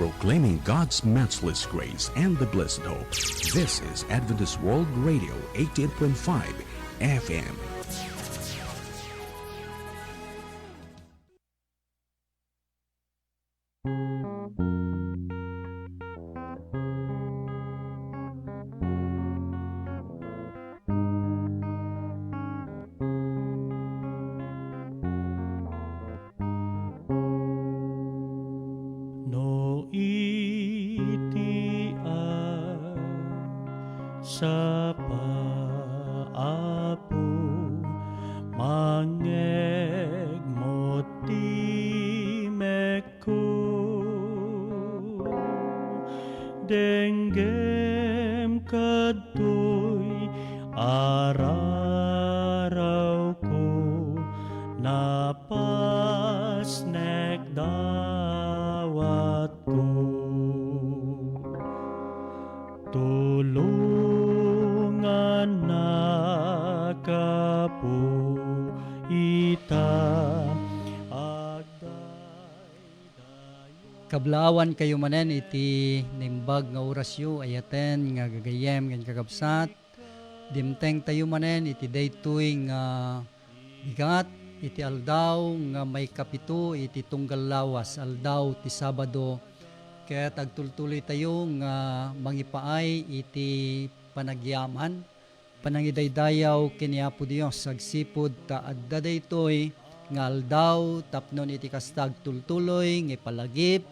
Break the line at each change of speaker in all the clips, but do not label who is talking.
proclaiming God's matchless grace and the blessed hope. This is Adventist World Radio 88.5 FM.
No itian sa paapo mangeg meko denggem kadoy araraw ko napas nek dawat ko tulungan na kapo ita
Kablawan kayo manen iti nimbag nga orasyo ayaten nga gagayem nga kagabsat dimteng tayo manen iti daytoy nga bigat iti aldaw nga may kapito iti tunggal lawas aldaw ti Sabado ket agtultuloy tayo nga mangipaay iti panagyaman panangidaydayaw kini Apo Dios agsipud ta adda daytoy nga aldaw tapnon iti kastag tultuloy nga palagip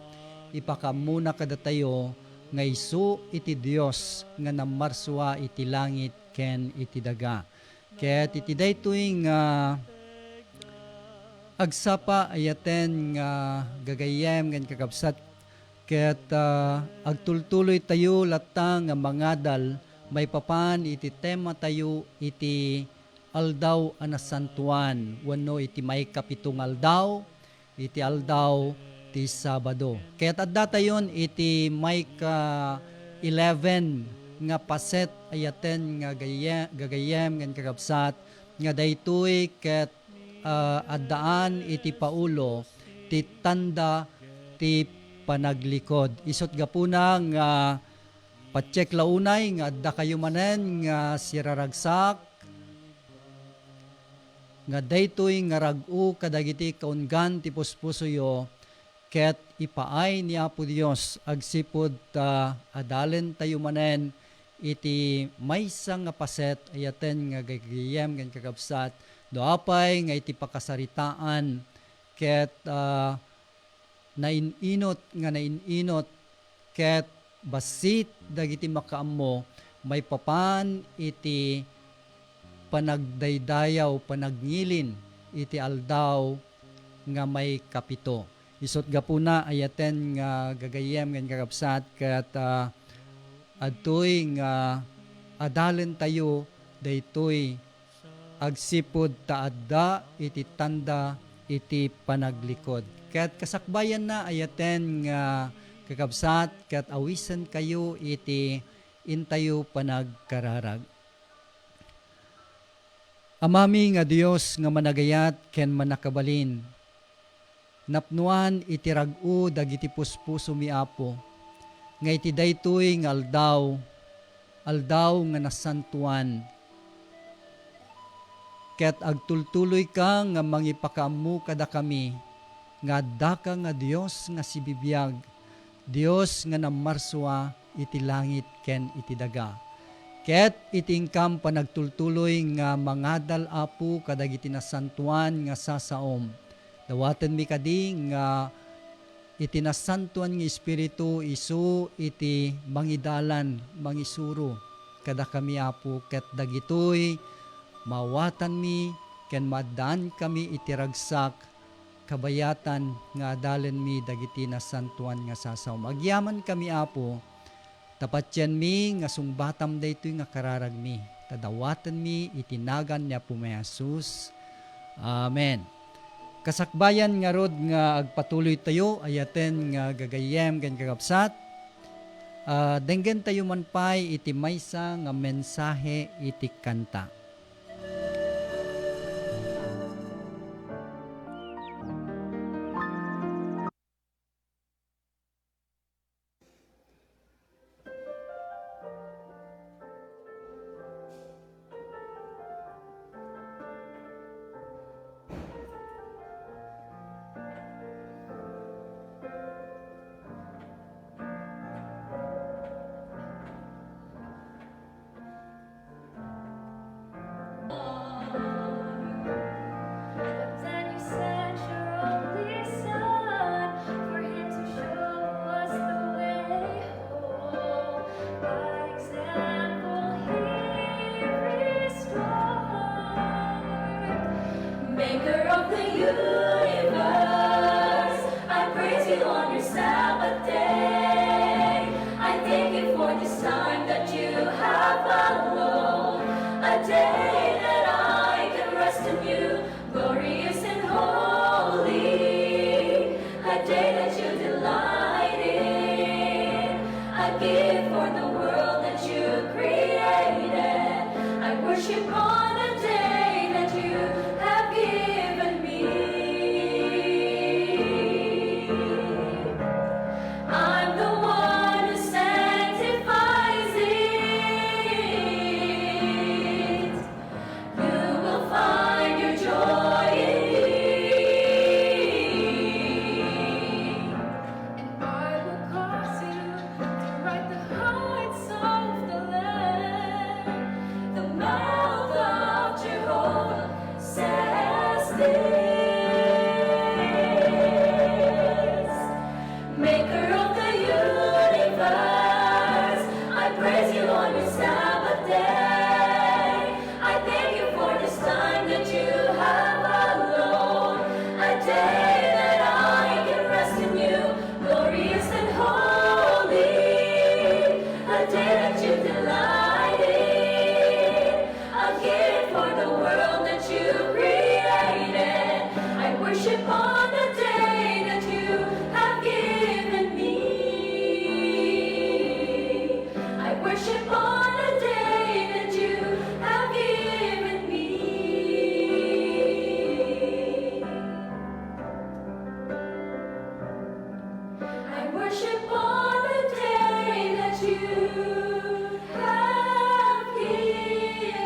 ipakamuna kada tayo nga isu iti Dios nga namarsua iti langit ken iti daga. Ket iti daytoy nga agsapa ayaten nga gagayem ken kakabsat ket agtultuloy tayo latang nga mangadal may papan iti tema tayo iti aldaw a nasantuan wenno iti may kapitong aldaw iti aldaw ti Sabado. Ket adda tayon iti may ka 11 nga paset ayaten nga gagayem ken kakabsat nga daytoy ket addaan iti paulo ti tanda ti panaglikod. Isot gapuna nga patsek launay nga adda kayo manen nga siraragsak nga daytoy nga rag-u kadagiti kaunggan ti puspusoyo ket ipaay ni Apo Dios agsipud adalen tayo manen iti maysa nga paset ayaten nga gagayem ken kakabsat do apay nga iti pakasaritaan ket nainинot ket basit dagiti makaammo may papan iti panagdaydayaw panagnilin iti aldaw nga may kapito. Isot gapuna ayaten nga gagayem ken kakabsat ket adtoy nga adalen tayo daytoy agsipud ta adda iti tanda iti panaglikod. Ket kasakbayan na ayaten nga kakabsat ket awisen kayo iti intayo panagkararag. Amami nga Dios nga managayat ken manakabalin napnuan iti rag-u dagiti puspuso mi Apo nga iti daytoy nga aldaw nga nasantuan ket agtultuloy ka nga mangipakaammo kada kami nga adda ka nga Dios nga sibibiyag Dios nga namarsua iti langit ken iti daga ket itingkam panagtultuloy nga mangadal Apo kadagiti nasantuan nga sasaom dawaten mi kadi nga iti nasantuan nga Espiritu isu iti mangidalan mangisuro kada kami Apo ket dagitoy mawatan mi ken maddaan kami iti ragsak kabayatan nga adalen mi dagiti nasantuan nga sasaom agyaman kami Apo tapatyan mi nga sungbatam daytoy nga kararag mi tadawatan mi itinagan ni Apo may Jesus. Amen. Kasakbayan nga rod nga agpatuloy tayo ayaten nga gagayem ken kakabsat denggen tayo manpay iti maysa nga mensahe iti kanta.
day that I can rest in you, glorious and holy, a day that you delight in, a gift for the world that you created. I worship on the day that you have given me. I worship on the day that you have given me. I worship on the day that you have given me.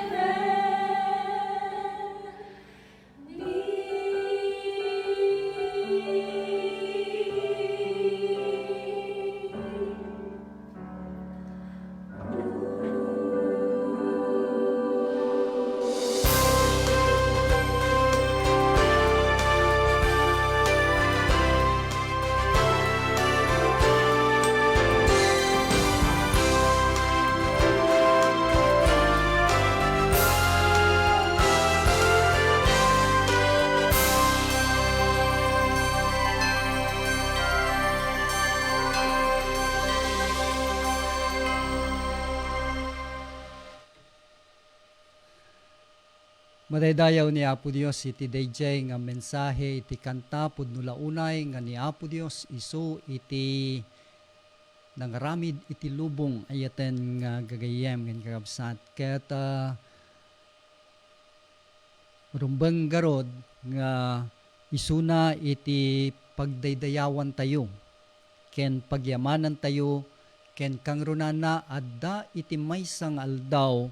Madaydayaw ni Apo Dios iti dayjay nga mensahe iti kanta pudno launay nga ni Apo Dios isu iti nangaramid iti lubong ayaten nga gagayem nga kakabsat. Ket rumbeng garod nga isuna iti pagdaydayawan tayo ken pagyamanan tayo ken kangrunana adda iti maysang aldaw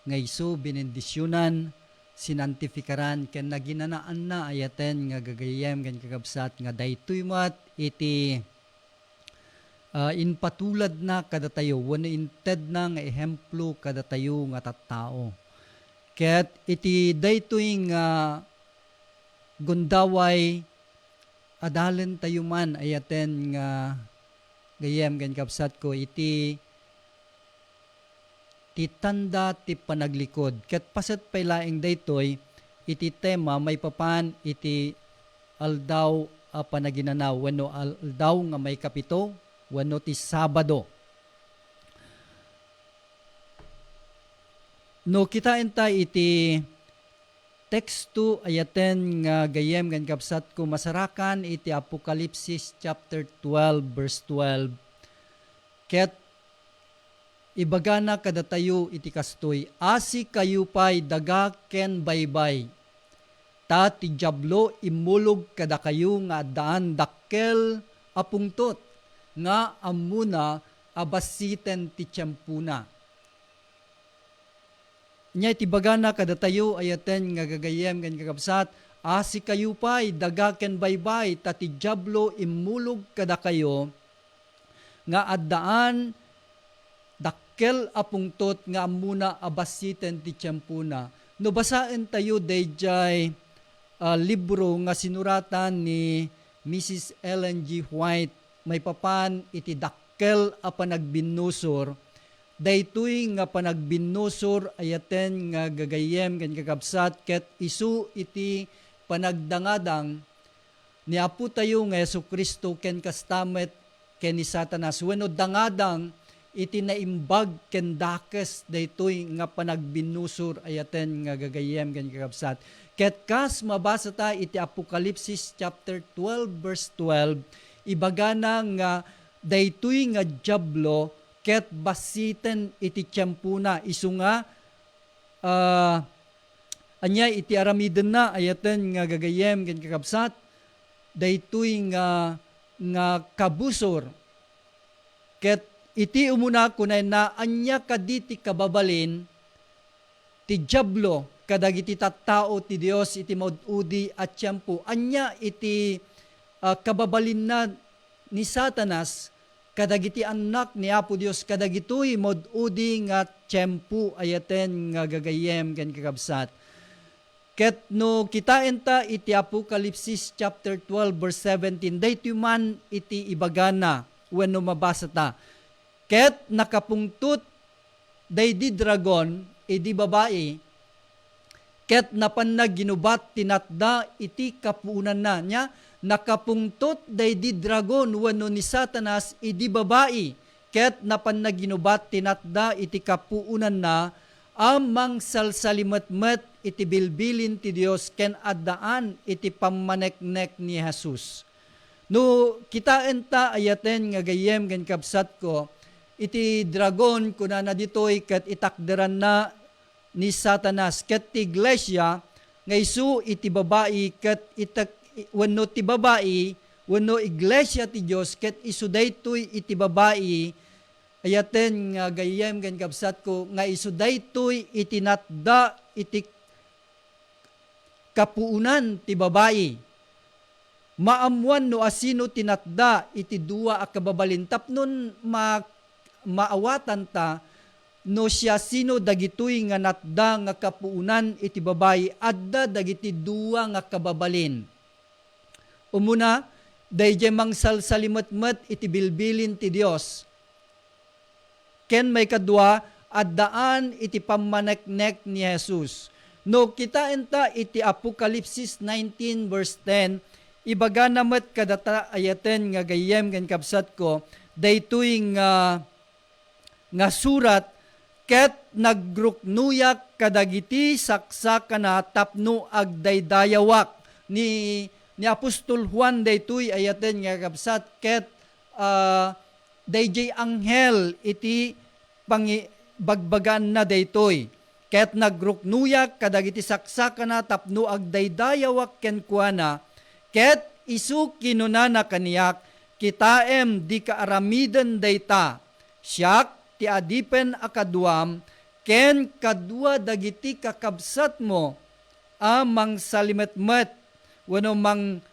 nga isu binendisyonan sinantifikaran ken naginanaan na ayaten nga gagayem ken kakabsat nga daytoy mat iti inpatulad na kada tayo wenno inted na nga ehemplo kada tayo nga tattao. Ket iti daytoy nga gundaway adalen tayo man ayaten nga gayem ken kakabsat ko iti ti tanda ti panaglikod. Ket paset pay laeng daytoy iti tema may papan iti aldaw a panaginanaw wenno aldaw nga may kapito wenno ti Sabado. No kitain ta iti teksto ayaten nga gayem ken kapsat ko masarakan iti Apokalipsis chapter 12 verse 12. Ket ibagana kada tayo iti kastoy, asi kayo pa'y daga ken baybay. Ta ti diablo imulog kada kayo nga daan dakkel apungtot, nga amuna abasiten ti tiyempuna. Nya iti bagana kada tayo ayaten nga gagayem ken kakabsat, asi kayo pa'y daga ken baybay, ta ti diablo imulog kada kayo nga addaan dakkel apungtot nga amuna abasiten ti tiyempuna. No basaen tayo dayjay libro nga sinuratan ni Mrs. Ellen G. White may papan iti dakkel a panagbinusor. Daytoy nga panagbinusor ayaten nga gagayem ken kakabsat ket isu iti panagdangadang ni Apo tayo nga Jesucristo ken kastamet ken ni Satanas wenno dangadang iti naimbag ken dakes daytoy nga panagbinusor ayaten nga gagayem ken kakabsat. Ket kas mabasa ta iti Apokalipsis chapter 12 verse 12, ibagana nga daytoy nga diablo ket basiten iti tiyempuna isu nga anya iti aramiden na ayaten nga gagayem ken kakabsat daytoy nga kabusor. Ket iti umuna kunay na anya kaditi kababalin ti diablo kadagiti tattao ti Dios iti maud-udi at tiyempo. Anya iti kababalin na ni Satanas kadagiti anak ni Apo Dios kadagitoy maud-udi nga tiyempo ayaten nga gagayem ken kakabsat. Ket no kitain ta iti Apokalipsis chapter 12 verse 17 daytoy man iti ibagana wenno mabasa ta. Ket nakapungtut daydi dragon, idi babae, ket napanag ginubat tinatda iti kapuunan na niya, nakapungtot daydi dragon wenno ni Satanas idi babae, ket napanag ginubat tinatda iti kapuunan na, amang salsalimetmet iti bilbilin ti Dios ken addaan iti pammaneknek ni Jesus. No kita enta ayaten nga gayem ken kabsat ko, iti dragon kunana ditoy ket itakderan na ni Satanas, ket ti iglesia nga isu iti babae ket wenno ti babae wenno iglesia ti Dios ket isu daytoy iti babae, ayaten nga gayem ken kabsat ko nga isu daytoy itinatda iti kapuunan ti babae. Maamuan no asino tinatda iti dua a kababalin tapnon maawatan ta no siya sino dagitoy nga natda nga kapuunan iti babae adda dagiti dua nga kababalin. Umuna, dayjay mangsalsalimetmet iti bilbilin ti Dios. Ken may kadua, addaan iti pammaneknek ni Jesus. No kita enta iti Apokalipsis 19 verse 10, ibaga namet kadata ayaten nga gayem ken kabsat ko, daytoy nga surat, ket nagruknuyak kadagiti saksakana tapno agdaydayawak ni Apostol Juan daytoy ayaten nga kabsat, ket dayjay anghel iti bagbagan na daytoy, ket nagruknuyak kadagiti saksakana tapno agdaydayawak ken kuana, ket isu kinunana kaniyak, kitaem di kaaramiden dayta, siak ti adipen akaduam, ken kadua dagiti kakabsat mo, amang salimetmet, wano mang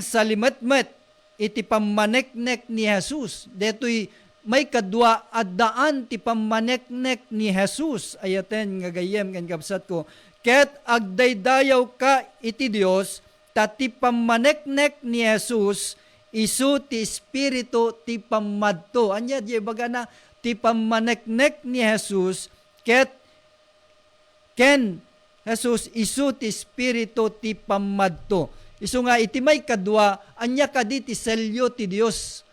salimetmet, iti pammaneknek ni Jesus. Detoy may kadua addaan ti pammaneknek ni Jesus. Ayaten nga gayem ken kabsat ko, ket agdaydayaw ka iti Dios, tati pammaneknek ni Jesus, isu ti Espiritu ti pammadto. Anya di baga na ti pammaneknek ni Jesus, ken Jesus isu ti Espiritu ti pammadto. Isu nga iti may kadwa, anya kadi ti selyo ti Dios,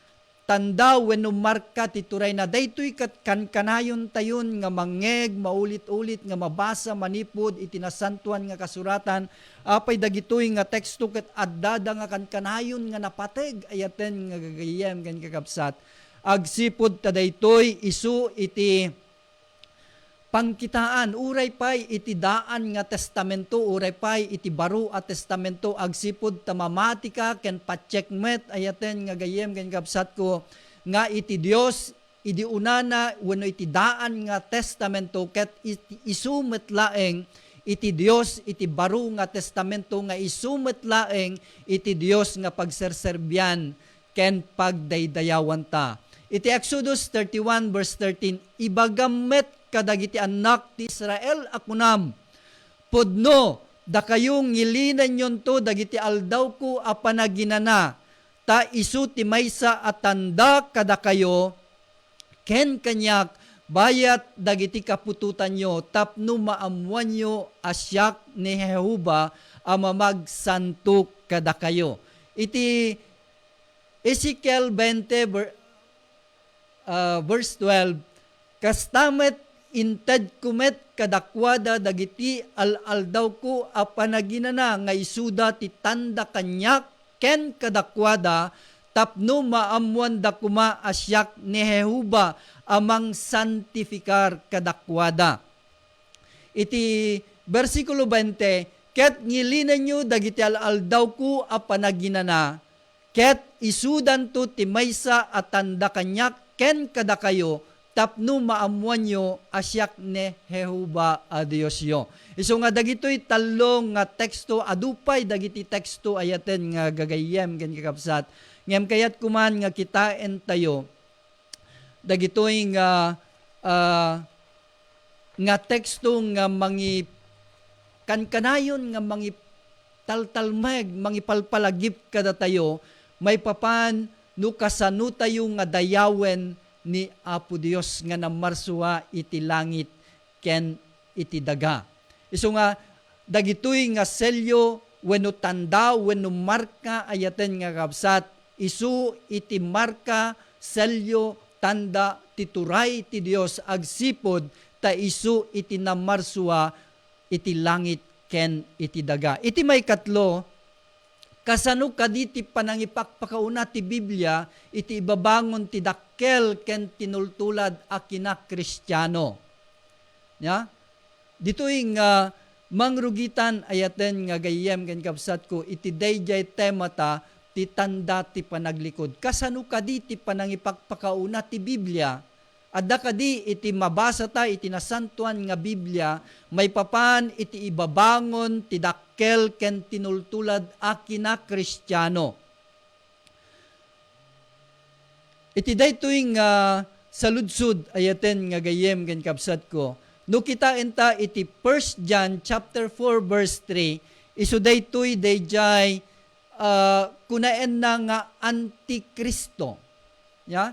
tanda wenno marka ti turay na daytoy kat kankanayon tayon nga mangeg, maulit-ulit nga mabasa manipod iti nasantuan nga kasuratan, apay dagitoy nga teksto ket addada nga kankanayon nga napateg, ayaten nga gagayem ken kakabsat, agsipod ta daytoy isu iti pangkitaan, uray pay iti daan nga testamento, uray pay iti baro a testamento, agsipod tamamatika ken pacheckmet, ayaten nga gayem ken kapsat ko, nga iti Dios idi unana wenno iti daan nga testamento ket isumet laeng iti Dios iti baro nga testamento nga isumet laeng iti Dios nga pagserserbyan ken pagdaydayawan ta. Iti Exodus 31 verse 13, ibagamet kadagiti anak ti Israel akunam, pudno da kayong ngilinan yon to dagiti aldaw ko a panaginana, ta isu ti maysa at tanda kada kayo, ken kanyak bayat dagiti kapututan nyo, tapno maamuan nyo asyak ni Jehovah a mamagsanto kada kayo. Iti Ezekiel 20 verse 12, kastamet inted kumet kadakwada dagiti aldaw ko a panaginana nga isuda ti tanda kanyak ken kadakwada, tapno maamuan da kuma asyak ni Jehovah amang santifikar kadakwada. Iti versikulo 20, ket ngilinan nyo dagiti aldaw ko a panaginana, ket isudan to ti maysa at tanda kanyak ken kadakayo, tapno maamuan nyo asyak ne Jehovah a Dios yo. Iso nga dagitoy talong nga teksto, adupay dagiti teksto ayaten nga gagayem ken kakabsat, ngem kayat kuman nga kitaen tayo dagitoy nga teksto nga mangi kankanayon nga mangi taltalmeg, mangi palpalagip kada tayo, may papan no kasano tayo nga dayawen ni Apo Dios nga namarsuwa iti langit ken iti daga. Isu nga dagitoy nga selyo wenno tanda wenno marka ayaten nga kabsat isu iti marka selyo tanda tituray ti Dios agsipod ta isu iti namarsua iti langit ken iti daga. Iti may katlo, kasano kaditi panangipakpakauna ti Biblia iti ibabangon ti dakkel ken tinultulad a kina Kristiyano. Ya? Ditoy nga mangrugitan ayaten nga gayem ken kapsat ko iti dayjay temata ti tanda ti panaglikod. Kasano kaditi panangipakpakauna ti Biblia? Adda kadi iti mabasa ta iti nasantuan nga Biblia may papan iti ibabangon ti dakkel ken tinultulad a kina Kristiyano. Iti daytoy nga saludsud ayaten nga gayem ken kapsat ko. No kita enta iti 1 John chapter 4 verse 3 isu daytoy dayjay kunaen na nga antikristo. Ya?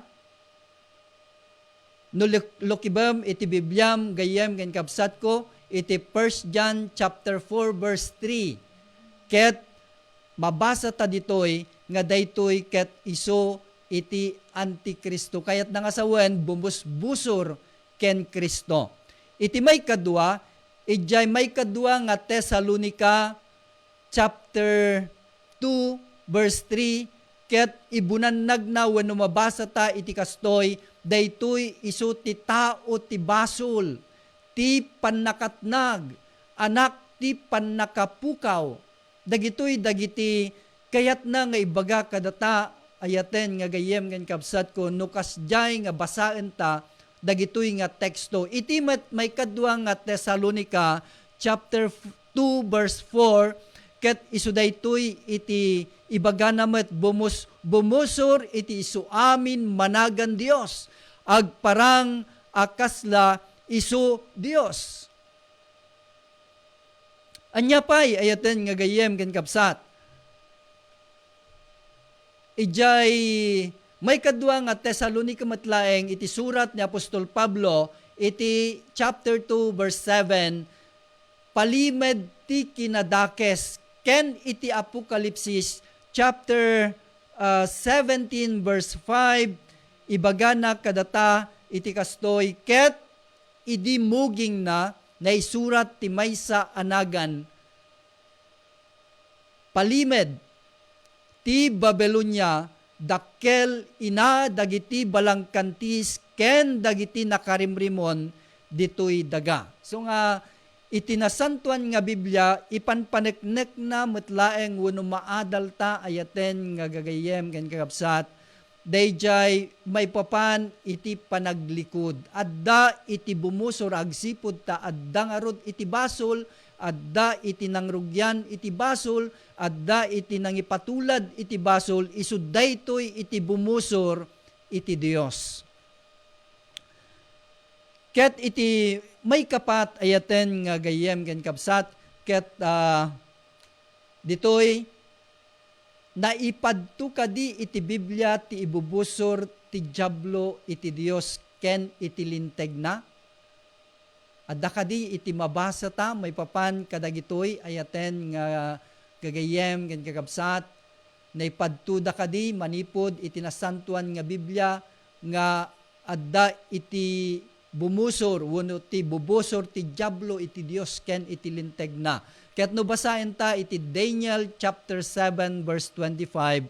No lokibam iti Bibliam gayem ken kapsat ko iti 1 John chapter 4 verse 3. Ket mabasa ta ditoy nga daytoy ket iso iti antikristo kayat nangasawen bumbus-busor ken Kristo. Iti may kadua, ijay may kadua nga Tesalonica chapter 2 verse 3 ket ibunannag na wenno mabasa ta iti kastoy daytoy isu ti tao ti basol ti pannakatnag anak ti pannakapukaw dagitoy dagiti kayat na nga ibaga kadata ayaten nga gayem ken kapsat ko no kasjay nga basaen ta dagitoy nga teksto iti may kadua nga Tesalonica chapter 2 verse 4 ket isu daytoy iti ibaga namet bumusor iti isu amin managan Dios agparang akasla isu Dios. Anya pay ayaten nga gayem ken kapsat. Ijay may kadua nga Tesalonica matlaeng iti surat ni Apostol Pablo iti chapter 2 verse 7 palimed ti kinadakes ken iti Apokalipsis chapter 17 verse 5 ibaga na kadata iti kastoy ket idi muging na naisurat ti maysa anagan palimed ti Babylonia dakkel ina dagiti balangkantis ken dagiti nakarimrimon ditoy daga. So nga itinasantuan nga Biblia ipanpaneknek na metlaeng wenno maadal ta ayaten nga gagayem ken kakabsat dayjay may papan iti panaglikod adda iti bumusor agsipud ta adda ngarud iti basol adda iti nangrugyan iti basol adda iti nangipatulad iti basol isu daytoy iti bumusor iti Dios. Ket iti may kapat ayaten nga gayem ken kapsat ket ditoy naipadto kadi iti Biblia ti ibubusor ti diablo iti Dios ken iti linteg na. Adda kadi iti mabasa ta may papan kadagitoy ayaten nga gagayem ken kakabsat naipadto da kadi manipod iti nasantuan nga Biblia nga adda iti bumusor wenno ti bubusor ti diablo iti Dios ken iti linteg na. Ket no basaen ta iti Daniel chapter 7 verse 25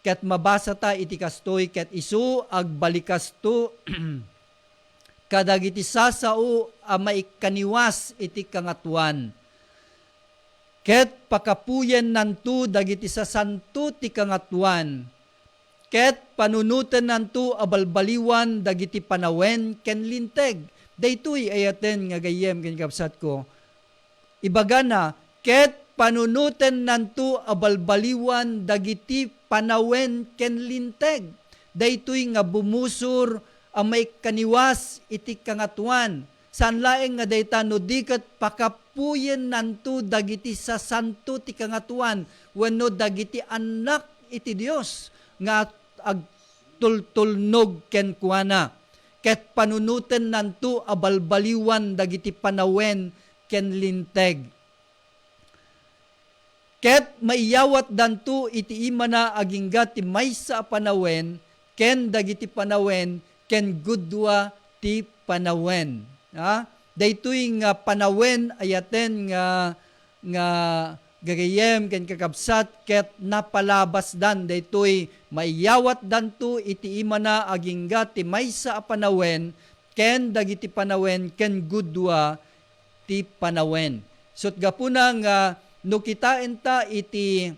ket mabasa ta iti kastoy ket isu agbalikas to kadagiti sasao a maikaniwas iti kangatuan ket pakapuyen nanto dagiti sasanto ti kangatuan ket panunuten nanto abalbaliwan dagiti panawen ken linteg. Daytoy ayaten nga gayem ken kapsat ko. Ibaga na ket panunuten nanto abalbaliwan dagiti panawen ken linteg. Daytoy nga bumusor ang may kaniwas iti kangatuan. San laeng nga dayta no diket pakapuyen nanto dagiti sasanto ti kangatuan wenno dagiti anak iti Dios nga agtultulnog ken kuana ket panunuten nanto abalbaliwan dagiti panawen ken linteg. Ket maiyawat danto iti imana agingga ti maysa a panawen ken dagiti panawen ken gudwa ti panawen. Daytoy nga panawen ayaten nga gagayem ken kakabsat ket napalabas dan daytoy maiyawat danto iti imana agingga ti maysa a panawen ken dagiti panawen ken gudwa ti panawen. Sut gapuna nga no kitain ta iti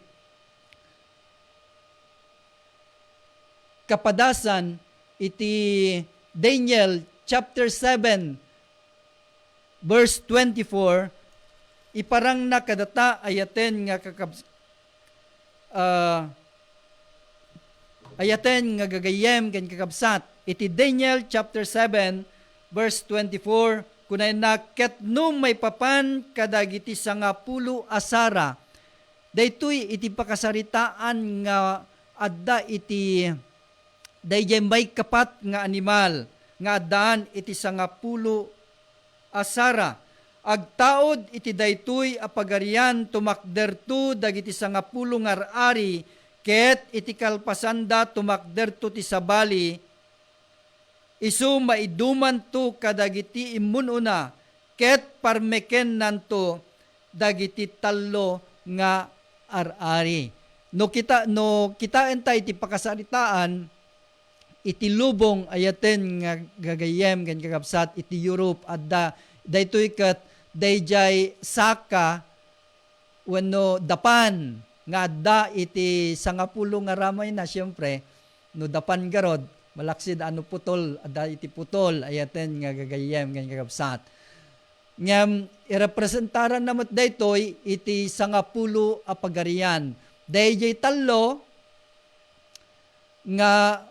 kapadasan iti Daniel chapter 7 verse 24, iparang na kadata ayaten nga ayaten nga gagayem ken kakabsat iti Daniel chapter 7 verse 24, kunay na ket no may papan kadagiti 10 asara. Daytoy iti pakasaritaan nga adda iti dayjay may kapat nga animal nga addaan iti 10 asara. Agtaod iti daytoy a pagarian tumakderto dagiti 10 nga ari ket iti kalpasanda tumakderto ti sabali. Isu maiduman to kadagiti immununa ket parmeken nanto dagiti tallo nga arari. No kitaan tayo iti pakasaritaan iti lubong ayaten nga gagayem ken kakabsat iti Europe adda daytoy ket dayjay saka wenno dapan nga adda iti 10 nga ramay na siyempre no dapan garod malaksid ano putol, ada iti putol, ayaten nga gagayem, nga kakabsat. Ngam, irepresentaran namot daytoy, iti 10 a pagarian. Dayjay tallo, nga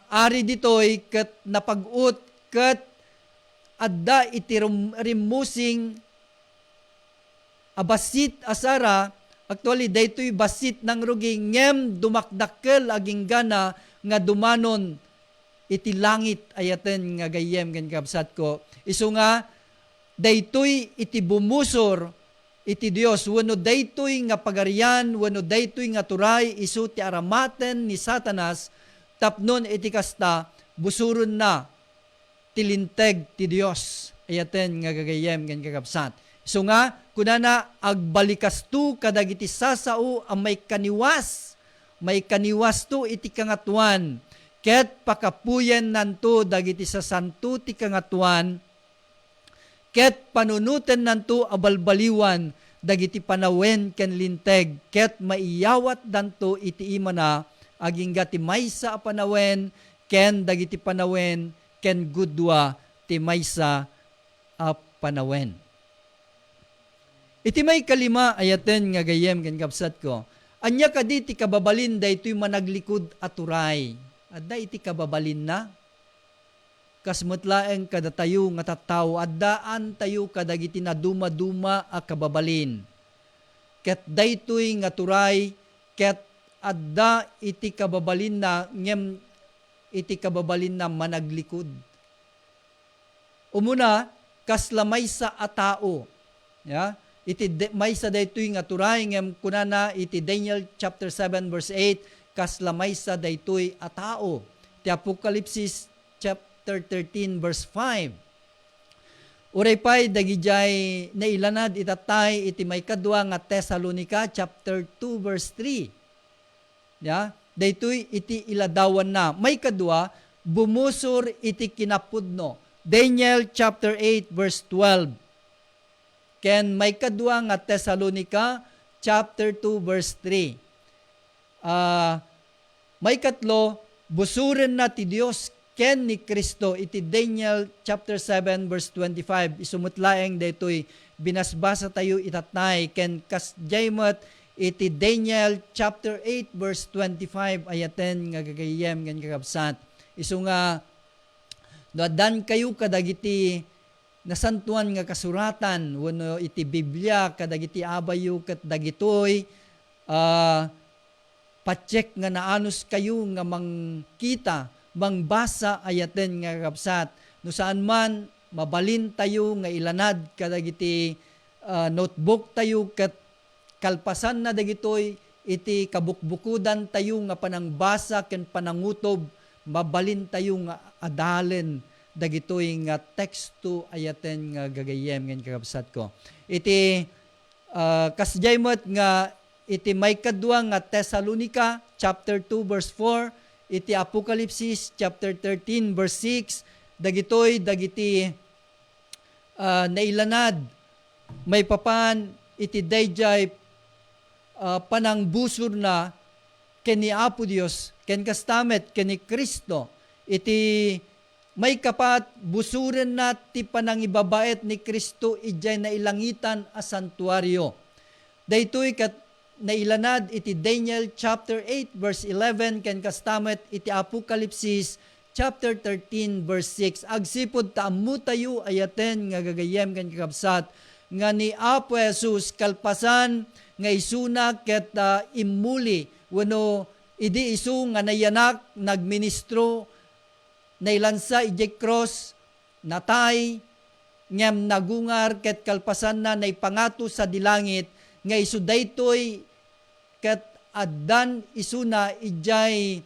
ari ditoy, ket napag-ut, ket adda iti rimusing abasit asara, actually, daytoy basit ng ruging, ngem dumakdakkel aging gana, nga dumanon iti langit ayaten nga gayem ken kabsat ko. Isu nga daytoy iti bumusor iti Dios wenno daytoy nga pagarian wenno daytoy nga turay isu ti aramaten ni Satanas tapnon iti kasta busuron na tilinteg ti Dios ayaten nga gagayem ken kakabsat. Isu nga kunana agbalikas tu kadagiti sasao ang may kaniwas to iti kangatuan, ket pakapuyen nanto dagiti sasanto ti kangatuan, ket panunuten nanto abalbaliwan dagiti panawen ken linteg, ket maiyawat danto iti imana agingga ti maysa a panawen ken dagiti panawen ken gudwa ti maysa a panawen. Iti may kalima ayaten nga gayem ken kapsat ko. Anya kadi ti kababalin daytoy managlikod aturay. Adda iti kababalin na. Kasmutlaeng kada tayo nga tattao addaan tayo kadagiti na duma-duma a kababalin. Ket daytoy nga turay ket adda iti kababalin na ngem iti kababalin na managlikod. Umuna kaslamay sa atao. Ya? Iti maysa daytoy nga turay ngem kunana iti Daniel chapter 7 verse 8 kaslamay sa daytoy a tao. Ti Apokalipsis chapter 13 verse 5. Uray pay dagijay nailanad itatay iti may kadwa nga Tesalonica chapter 2 verse 3. Ya, daytoy iti iladawan na. May kadwa bumusor iti kinapudno. Daniel chapter 8 verse 12. Ken may kadwa nga Tesalonica chapter 2 verse 3. May katlo busuren na ti Dios ken ni Kristo iti Daniel chapter 7 verse 25. Isumutlaeng daytoy binasbasa tayo itatnay ken kasjaymet iti Daniel chapter 8 verse 25 ayaten nga gagayem ken kakabsat. Isu nga noaddan kayo kadagiti nasantuan nga kasuratan wenno iti Biblia kadagiti abayo ket dagitoy pacheck nga naanos kayo nga mangkita mangbasa ayaten nga kakabsat no saan man mabalin tayo nga ilanad kadagiti notebook tayo ket kalpasan na dagitoy iti kabukbukudan tayo nga panangbasa ken panangutob mabalin tayo nga adalen dagitoy nga teksto ayaten nga gagayem ngem kakabsat ko. Iti kasjay met nga iti may kadwa nga Tesalonica chapter 2 verse 4, iti Apokalipsis chapter 13 verse 6, dagitoy dagiti nailanad may papan iti dayjay panangbusor na ken ni Apo Dios ken kastamet ken ni Kristo iti may kapat busuren na ti panangibabaet ni Kristo ijay na ilangitan a santuaryo. Daytoy kat nailanad iti Daniel chapter 8 verse 11 ken kastamet iti Apokalipsis chapter 13 verse 6. Agsipod taammo tayo ayaten nga gagayem ken kakabsat nga ni Apo Jesus kalpasan nga isuna ket immuli wenno idi isu nga nayanak nagministro nailansa ijay cross natay ngem nagungar ket kalpasan na naipangato sa dilangit nga isu daytoy ket addan isuna ijay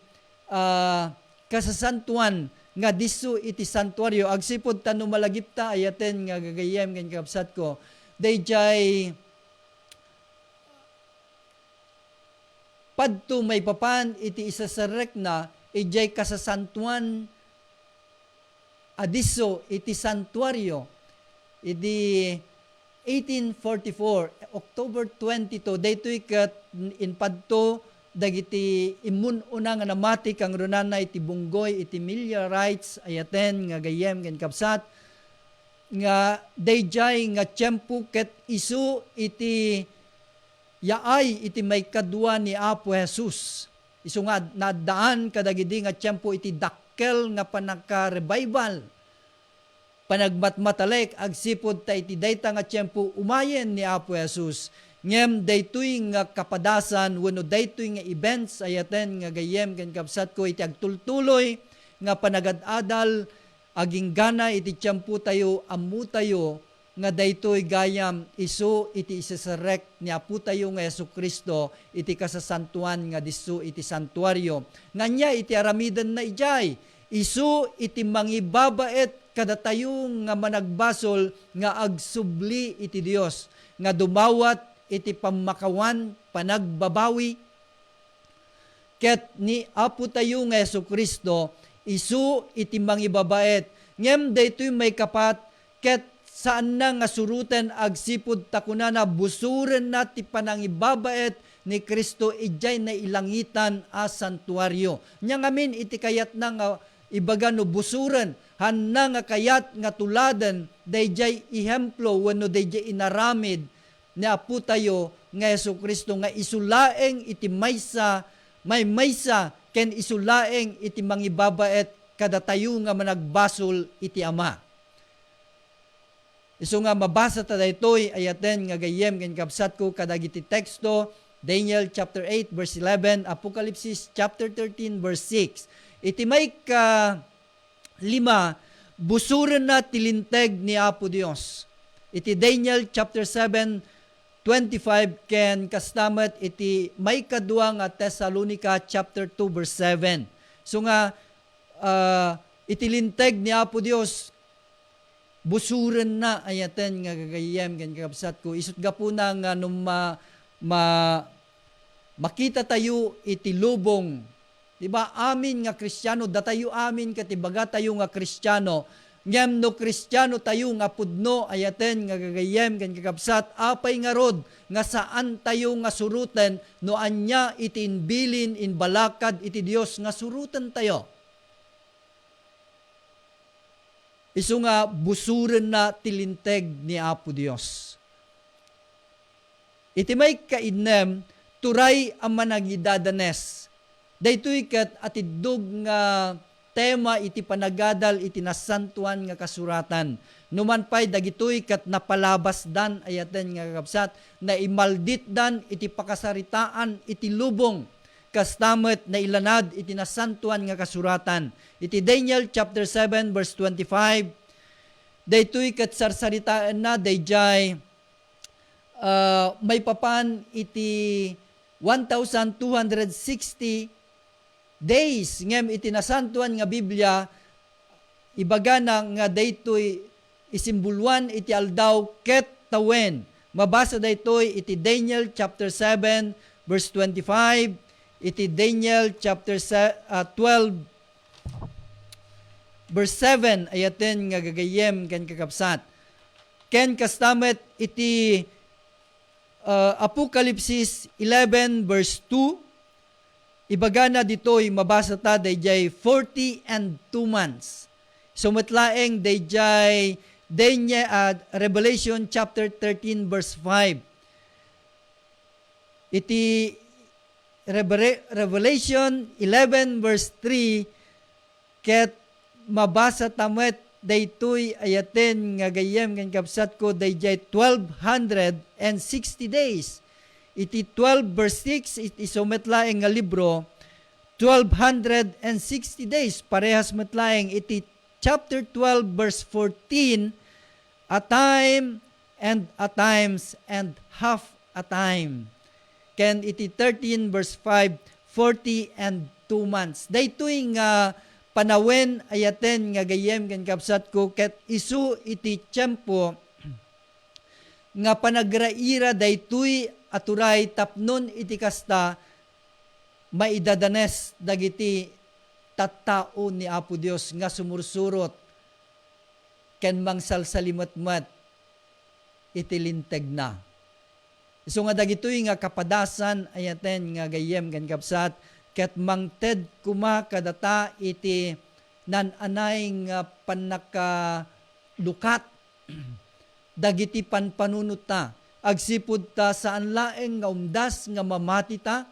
kasasantuan nga disu iti santuaryo agsipod tanu malagipta ayaten nga gagayem ken kakabsat ko dayjay padto may papan iti isasarek na ijay kasasantuan adiso iti santuaryo iti 1844 October 22 daytoy ket inpadto dagiti imun-una nga namati kang runana iti bunggoy iti Millerites ayaten nga gayem ken kapsat nga dayjay nga tiyempo ket isu iti yaay iti may kadwa ni Apo Jesus. Isu nga nadaan kadagidi nga tiyempo iti dakkel nga panagka-revival. Panagmatmatalek agsipod ta iti dayta nga tiyempo umayen ni Apo Jesus. Ngem daytoy nga kapadasan wenno daytoy nga events ayaten nga gayem ken kapsat ko iti agtultuloy nga panagad-adal aging gana iti tiyempo tayo ammo tayo nga daytoy gayam isu iti isasarek ni Apo tayo nga Jesucristo iti kasasantuan nga disu iti santuaryo. Nganya iti aramiden na ijay isu iti mangibabaet kada tayo nga managbasol nga agsubli iti Dios nga dumawat iti pamakawan panagbabawi ket ni Apo tayo nga Jesucristo isu iti mangibabaet ngem daytoy may kapat ket saan na nga suruten agsipod takunana busuren na ti panangibabaet ni Kristo ijay na ilangitan a santuaryo. Nya ngamin iti kayat na nga ibaga no busuren hanna nga kayat nga tuladen dayjay ihemplo wenno dayjay inaramid ni Apo tayo nga Jesucristo nga isulaeng iti maysa may maysa ken isulaeng iti mangibabaet kada tayo nga managbasol iti Ama. Isu nga mabasa ta daytoy ayaten nga gayem ken kapsat ko kadagiti teksto Daniel chapter 8 verse 11, Apokalipsis chapter 13 verse 6. Iti may ka 5 busuren na tilinteg ni Apo Dios. Iti Daniel chapter 7 25 ken kastamet iti may kadua nga Tesalonica chapter 2 verse 7. So nga itilinteg ni Apo Dios busuren na ayaten nga gagayem ken kakabsat ko isut gapuna nga nung makita tayo iti lubong diba amin nga Kristiyano datayo amin katibaga tayo nga Kristiyano ngem no Kristiyano tayo nga pudno ayaten nga gagayem ken kakabsat apay nga rod nga saan tayo nga suruten no anya iti inbilin inbalakad iti Dios nga suruten tayo. Isu nga busuren na tilinteg ni Apo Dios. Iti may kaidnem, turay ang managidadanes. Daytoy ket atidog nga tema iti panagadal iti nasantuan nga kasuratan. Numan pay dagitoy ket napalabas dan ayaten nga kakabsat na imaldit dan iti pakasaritaan iti lubong kastamet na ilanad iti nasantuan nga kasuratan. Iti Daniel chapter 7 verse 25, daytoy ket sarsaritaan na dayjay may papan iti 1,260 days ngem iti nasantuan nga Biblia ibaga na nga daytoy isimbuluan iti aldaw ket tawen. Mabasa daytoy iti Daniel chapter 7 verse 25, iti Daniel chapter 12 verse 7 ayaten nga gagayem ken kakabsat. Ken kastamet iti Apokalipsis 11 verse 2, ibaga na ditoy mabasa ta dayjay 40 and 2 months. Sumatlaeng dayjay Revelation chapter 13 verse 5. Iti Revelation 11 verse 3 ket mabasa tamet daytoy ayaten nga gayem ken kapsat ko dayjay 1260 days. Iti 12 verse 6 iti sumetlaeng nga libro 1260 days parehas metlaeng iti chapter 12 verse 14, a time and a times and half a time. Ken iti 13 verse 5, 40 and 2 months. Daytoy nga panawen ayaten nga gayem ken kapsat ko ket isu iti tiempo nga panagraira daytoy aturay tapnon iti kasta maidadanes dagiti tattao ni Apo Dios nga sumursurot ken mangsalsalimatmat iti linteg na. So nga dagitoy nga kapadasan ayaten nga gayem ken kapsat ket mangted kuma kadata iti nananay nga panakalukat dagiti panpanunot ta agsipud ta saan laeng nga umdas nga mamati ta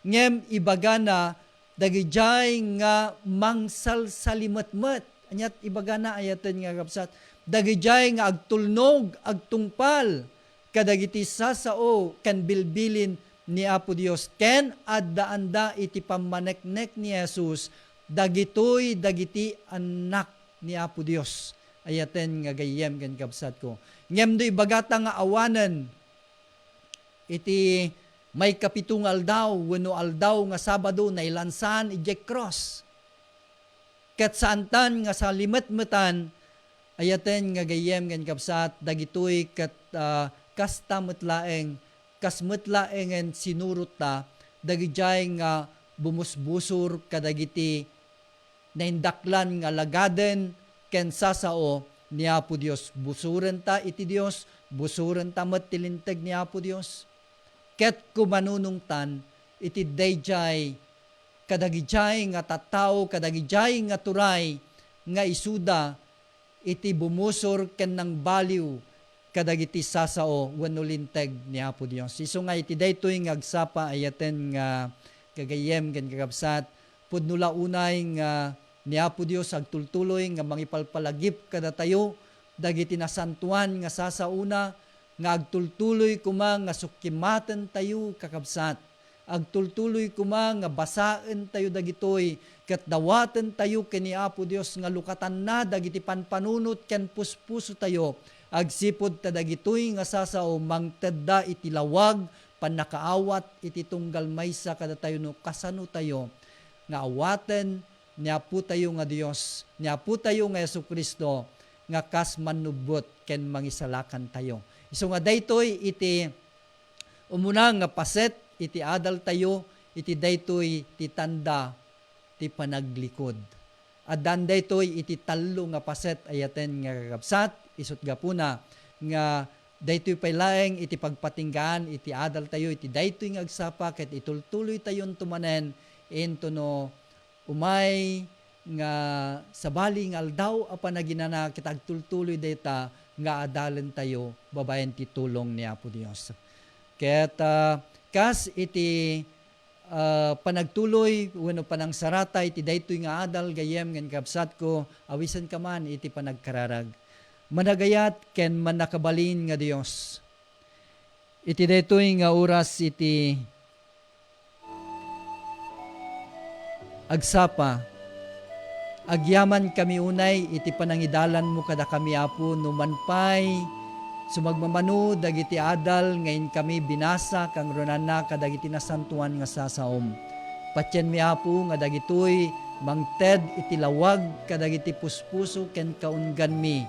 ngem ibaga na dagijay nga mangsalsalimatmat anyat ibaga na ayaten nga kapsat dagijay nga agtulnog agtungpal kadagiti sasao ken bilbilin ni Apo Dios ken adda-anda iti pammaneknek ni Jesus dagitoy dagiti anak ni Apo Dios ayaten nga gayem ken kapsat ko ngem do ibagata nga awanen iti may kapitong aldaw, wano aldaw nga Sabado na ilansan ijek cross. Ket saantan nga sa limet-metan, ayaten nga gayem ken kapsat, dagitoy ket kasta metlaeng, kas metlaengen sinurot ta, dagijay nga bumusbusur kadagiti naindaklan nga lagaden ken sasao ni Apo Dios. Busuren ta iti Dios, busuren ta met tilinteg ni Apo Dios. Ket kumanunungtan iti dayjay kadagijay nga tattao kadagijay nga turay nga isuda iti bumusor ken nang baliw kadagiti sasao wenno linteg ni Apo Dios. Isu nga iti daytoy nga agsapa ayaten nga kagayem ken kakabsat pudno launay nga ni Apo Dios agtultuloy nga mangipalpalagip kada tayo dagiti nasantuan nga sasauna nga agtultuloy kuma nga sukimaten tayo kakabsat. Agtultuloy kuma nga basaen tayo dagitoy ket dawaten tayo ken ni Apo Dios nga lukatan na dagiti panpanunot ken puspuso tayo. Agsipod ta dagitoy nga sasao mangtedda iti lawag pannakaawat iti tunggal maysa kada tayo no kasano tayo nga awaten ni Apo tayo nga Dios, ni Apo tayo nga Jesucristo nga kas manubot ken mangisalakan tayo. So nga daytoy iti umuna nga paset iti adal tayo iti daytoy ti tanda ti panaglikod. Addan daytoy iti tallo nga paset ayaten nga kakabsat isut gapuna nga daytoy pay laeng iti pagpatinggaan iti adal tayo iti daytoy nga agsapa ket itultuloy tayon tumanen entono umay nga sabali nga aldaw a panaginana ket agtultuloy dayta nga adalen tayo babaen ti tulong ni Apo Dios. Ket kas iti panagtuloy wenno panangsarata iti daytoy nga adal gayem ken kapsat ko awisen ka man iti panagkararag. Managayat ken manakabalin nga Dios. Iti daytoy nga oras iti agsapa Agyaman kami unay, iti panangidalan mo kada kami apo, numanpay, sumagmamano, dagiti adal, ngayon kami binasa, kang runana, kadagiti nasantuan nga sasaom. Patyan mi apo, nga dagitoy, mangted, iti lawag, kadagiti puspuso, ken kaungan mi.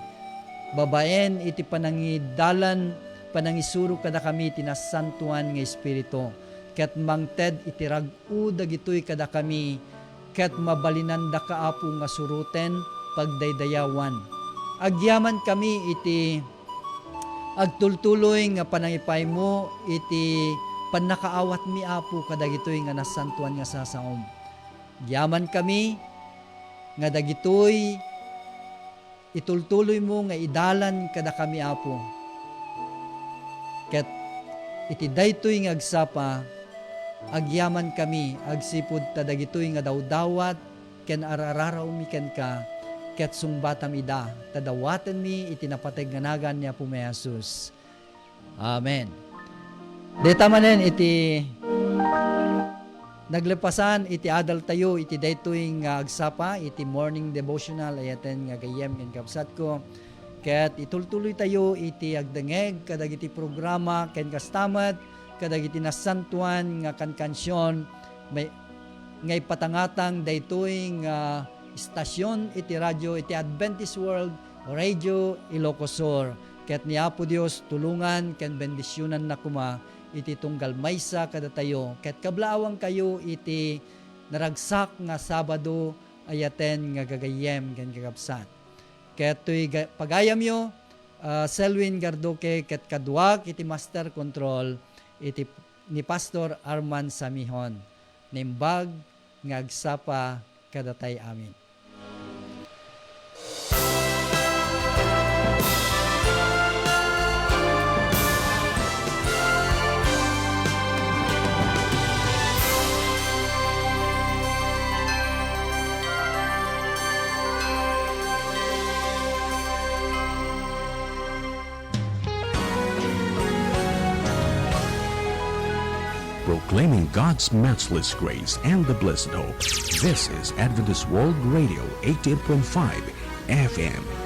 Babaen, iti panangidalan, panangisuro kada kami, tinasantuan nga Espiritu. Ket mangted, iti rag-u, dagitoy kada kami, ket mabalinan da kaapo nga suruten pagdaydayawan. Agyaman kami iti agtultuloy nga panangipay mo iti panakaawat mi apo kadagitoy nga nasantuan nga sasaom. Gyaman kami nga dagitoy itultuloy mo nga idalan kada kami apo. Ket iti daytoy nga agsapa agyaman kami, agsipod tadagitoy nga dawdawat, ken arararaw mi ken ka, ket sungbatam ida, tadawatan mi itinapateg nga nagan niya po may Jesus. Amen. Deta manen iti naglepasan iti adal tayo, iti daytoy nga agsapa, iti morning devotional, ayaten nga gayem ken kapsat ko, ket itultuloy tayo iti agdengeg, kadagiti programa, ken kastamat, kadagiti nasantuan nga kankansyon may ngay patangatang daytoy nga istasyon iti radyo iti Adventist World Radio Ilocosur. Ket ni Apo Dios tulungan ken bendisyonan na kuma iti tunggal maysa kada tayo. Ket kablaawang kayo iti naragsak nga Sabado ayaten nga gagayem ken gagabsat. Ket toy pagayam yo Selwyn Gardoque ket kaduak iti Master Control iti ni Pastor Arman Samihon, nimbag ngagsapa kadatay amin.
Proclaiming God's matchless grace and the blessed hope. This is Adventist World Radio 88.5 FM.